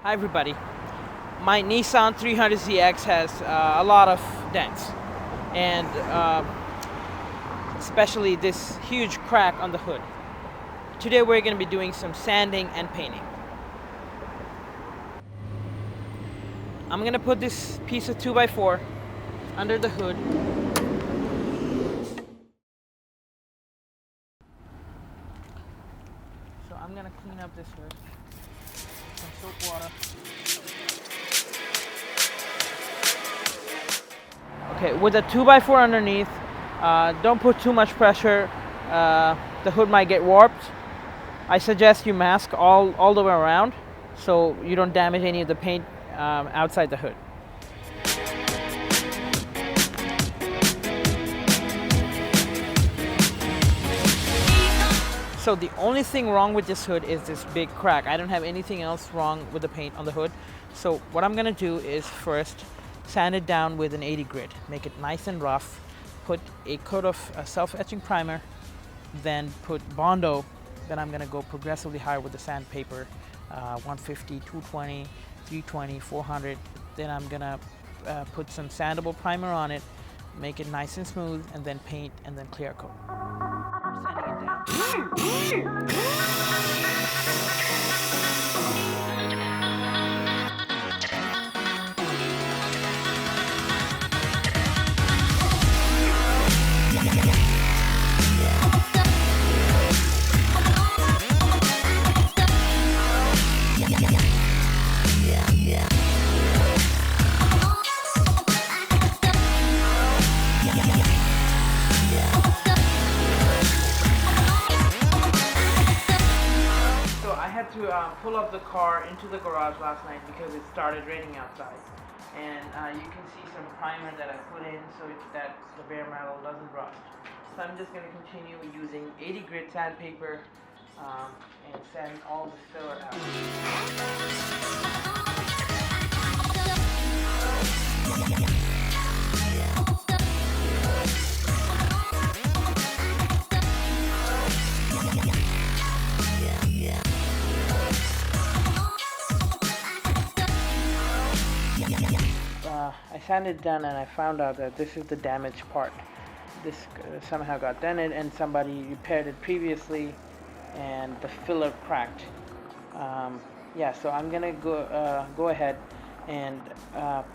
Hi everybody. My Nissan 300ZX has a lot of dents, and especially this huge crack on the hood. Today we're going to be doing some sanding and painting. I'm going to put this piece of 2x4 under the hood. So I'm going to clean up this hood. Some soap water. Okay, with a 2x4 underneath, don't put too much pressure. The hood might get warped. I suggest you mask all the way around so you don't damage any of the paint outside the hood. So the only thing wrong with this hood is this big crack. I don't have anything else wrong with the paint on the hood. So what I'm gonna do is first sand it down with an 80 grit, make it nice and rough, put a coat of self-etching primer, then put Bondo. Then I'm gonna go progressively higher with the sandpaper, 150, 220, 320, 400. Then I'm gonna put some sandable primer on it, make it nice and smooth, and then paint and then clear coat. I'm sanding it down. I had to pull up the car into the garage last night because it started raining outside, and you can see some primer that I put in so that the bare metal doesn't rust. So I'm just going to continue using 80 grit sandpaper and sand all the filler out. I sanded down and I found out that this is the damaged part. This somehow got dented and somebody repaired it previously and the filler cracked. Yeah, so I'm gonna go ahead and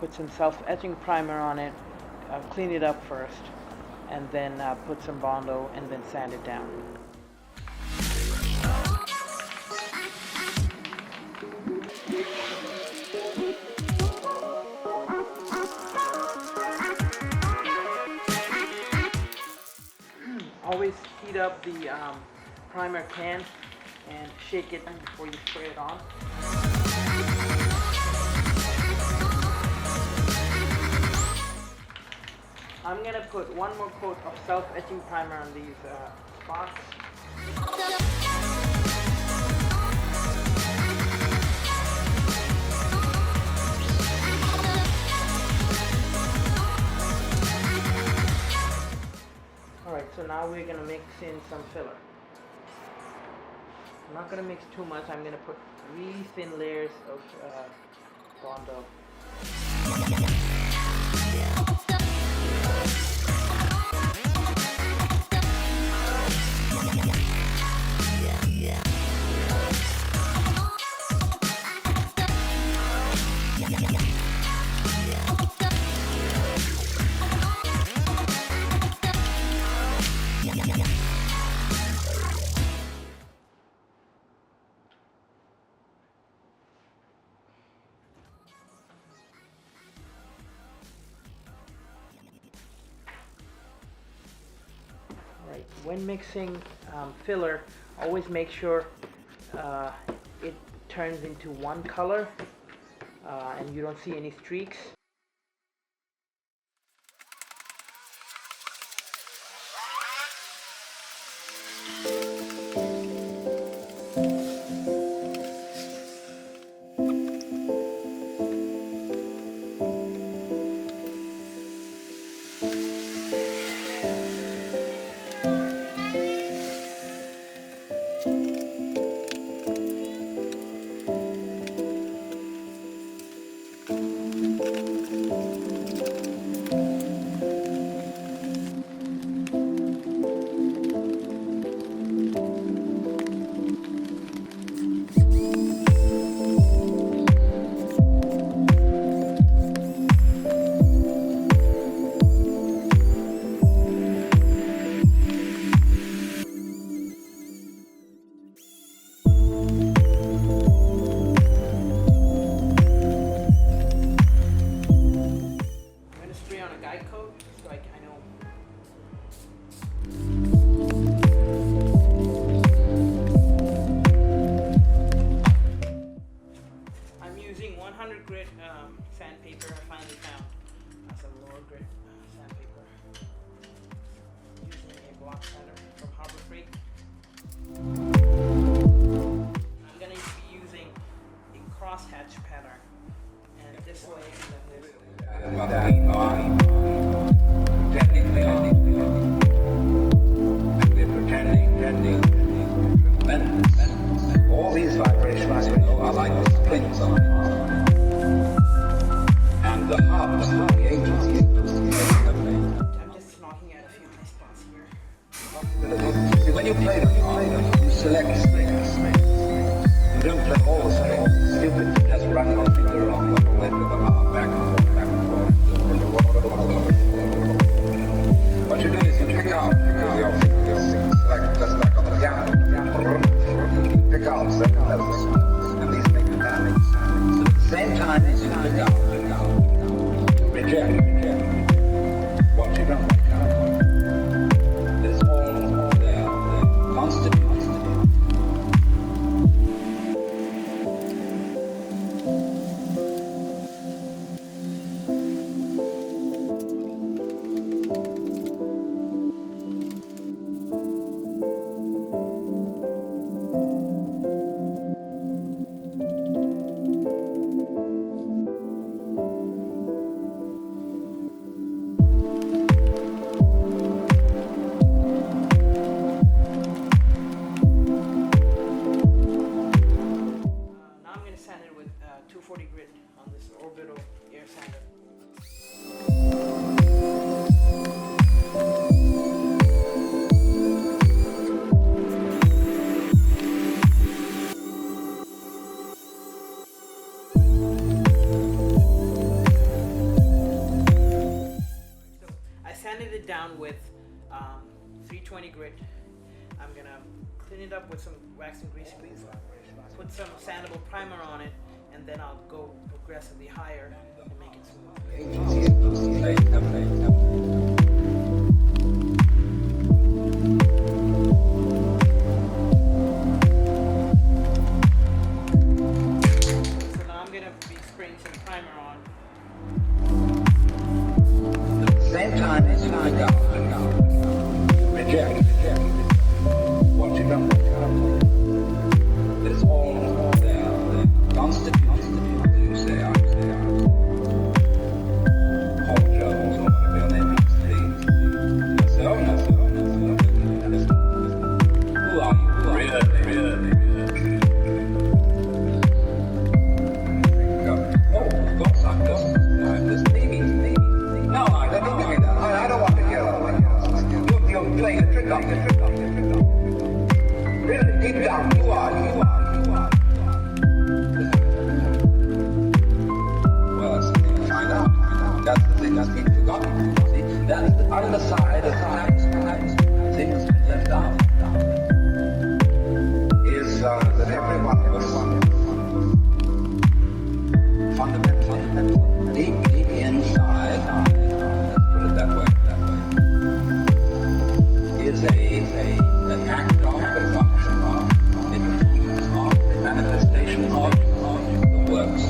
put some self-etching primer on it, clean it up first, and then put some Bondo and then sand it down. Always heat up the primer can and shake it before you spray it on. I'm going to put one more coat of self-etching primer on these spots. Alright, so now we're going to mix in some filler. I'm not going to mix too much. I'm going to put really thin layers of Bondo. Right. When mixing filler, always make sure it turns into one color and you don't see any streaks. using 100 grit sandpaper I finally found. That's a lower grit sandpaper. Using a block sander from Harbor Freight. I'm going to be using a crosshatch pattern. And this way and then this way. All these vibrations, you know, are like the springs on it. And the hubs, the agencies, I'm just knocking out a few nice spots here. when you play the piano, you select strings. You don't play all the strings. Stupid, just run your finger along the way with the harp, back and forth, back and forth. What you do is you pick out with your fingers, just like on the piano. Pick out certain levels, and these make the dynamics. So at the same time as you pick out, you reject what you don't pick out. It's all there, constantly. Now I'm going to sand it with 240 grit on this orbital air sander. So I sanded it down with 320 grit. I'm going to clean it up with some wax and grease glue. Put some sandable primer on it, and then I'll go progressively higher and make it smooth. So now I'm going to be spraying some primer on. At the same time as you pick out, reject what you don't pick out. It's all there, constantly. You say, Paul Jones, or whatever your name is, please. I say, oh no. Who are you? Really? Oh, of course, I'm just maybe. No, I don't give me that. I don't want to hear that. You're playing a trick on me. Really, deep down, you are. Well, that's the thing to find out. That's the thing that's been forgotten. See, that's the underside of things left out. Is that everyone was fundamentally, deep inside, let's put it that way, is an act of, a function of, a manifestation of the works.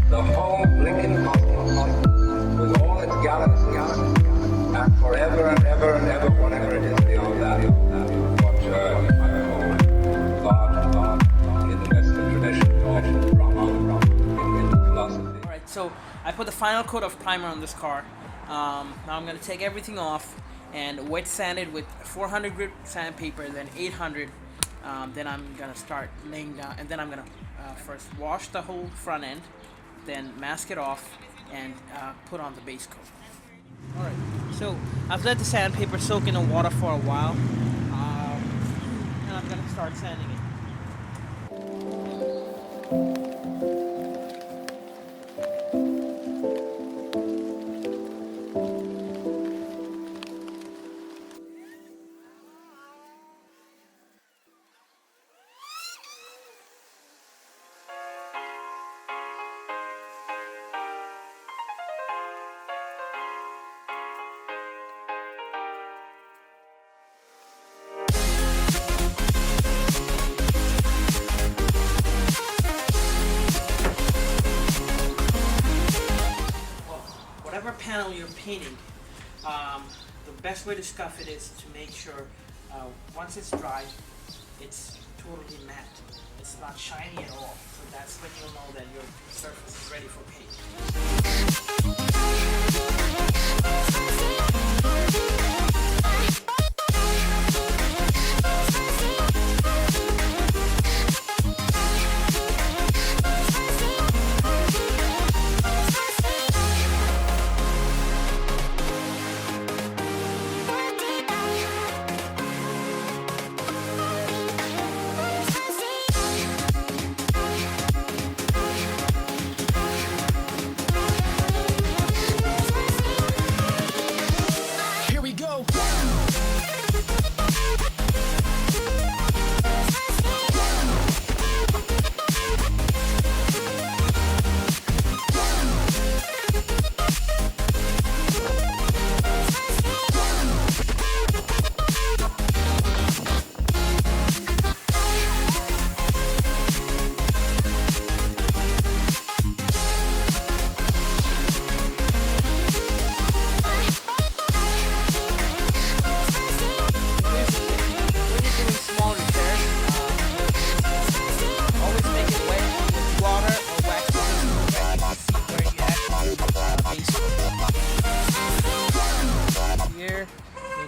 The whole blinking cosmos, with all its galaxies, and forever and ever and ever, whatever it is beyond that, what you might call God in the Western tradition, or Brahma in philosophy. Alright, so I put the final coat of primer on this car. Now I'm going to take everything off and wet sand it with 400 grit sandpaper, then 800. Then I'm going to start laying down, and then I'm going to first wash the whole front end, then mask it off and put on the base coat. Alright, so I've let the sandpaper soak in the water for a while, and I'm going to start sanding it. while you're painting, the best way to scuff it is to make sure once it's dry, it's totally matte. It's not shiny at all. So that's when you'll know that your surface is ready for paint.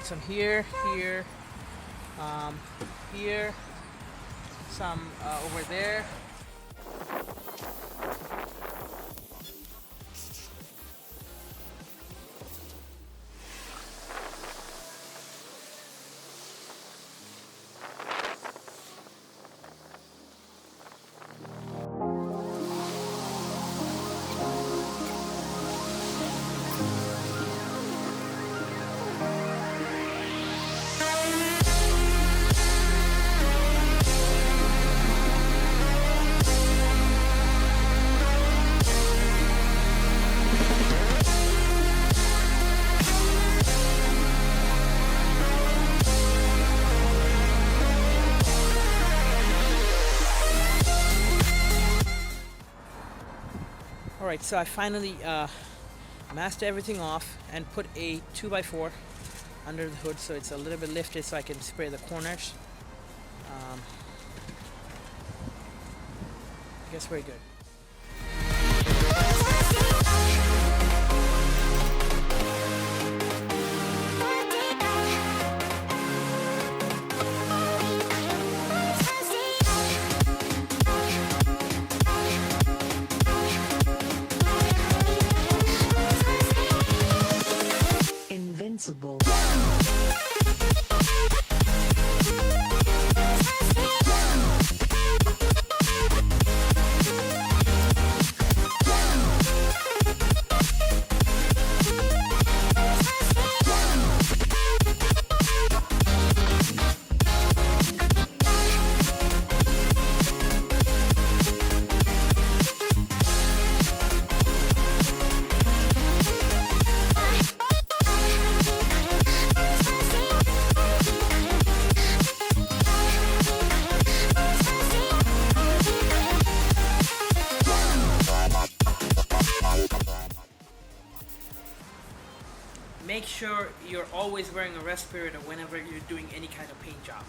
Some here, here, some over there. Alright, so I finally masked everything off and put a 2x4 under the hood so it's a little bit lifted so I can spray the corners. I guess very good. Invincible. Make sure you're always wearing a respirator whenever you're doing any kind of paint job.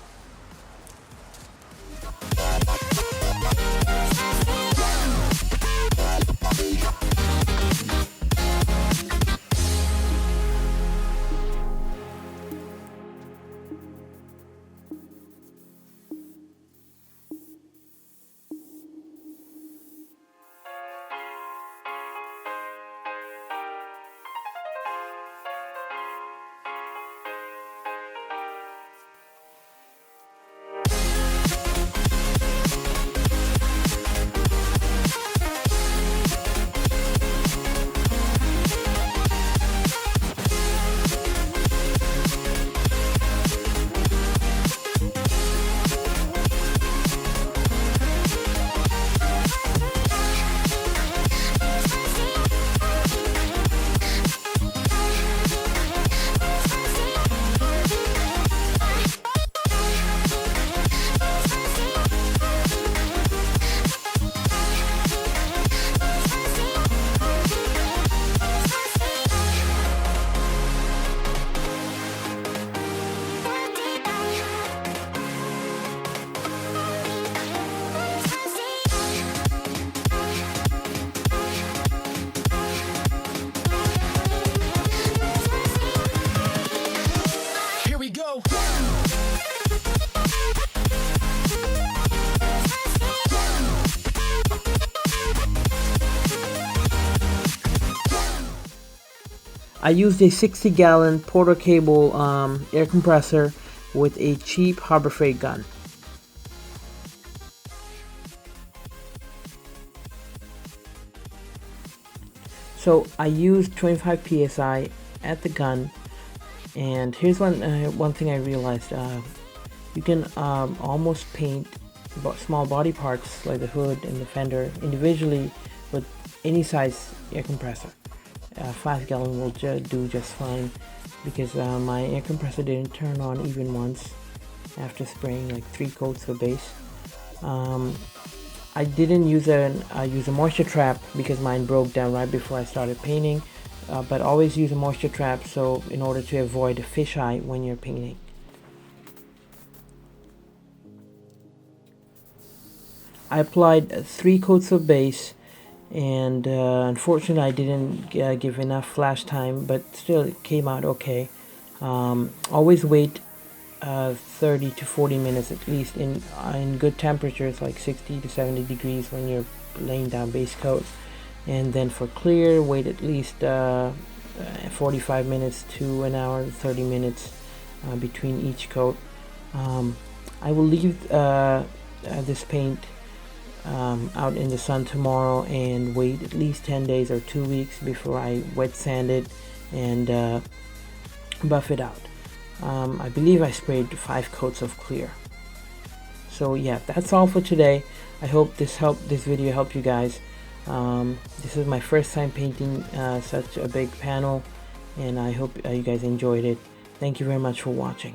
I used a 60-gallon Porter cable air compressor with a cheap Harbor Freight gun. So I used 25 psi at the gun, and here's one thing I realized: you can almost paint small body parts like the hood and the fender individually with any size air compressor. 5-gallon will do just fine, because my air compressor didn't turn on even once after spraying like 3 coats of base. I didn't use a moisture trap because mine broke down right before I started painting, but always use a moisture trap so in order to avoid a fisheye when you're painting. I applied 3 coats of base, and unfortunately I didn't give enough flash time, but still it came out okay. Always wait 30 to 40 minutes at least in good temperatures like 60 to 70 degrees when you're laying down base coat, and then for clear wait at least 45 minutes to an hour 30 minutes between each coat. I will leave this paint out in the sun tomorrow and wait at least 10 days or 2 weeks before I wet sand it and buff it out. I believe I sprayed 5 coats of clear. So yeah, that's all for today. I hope this video helped you guys. This is my first time painting such a big panel, and I hope you guys enjoyed it. Thank you very much for watching.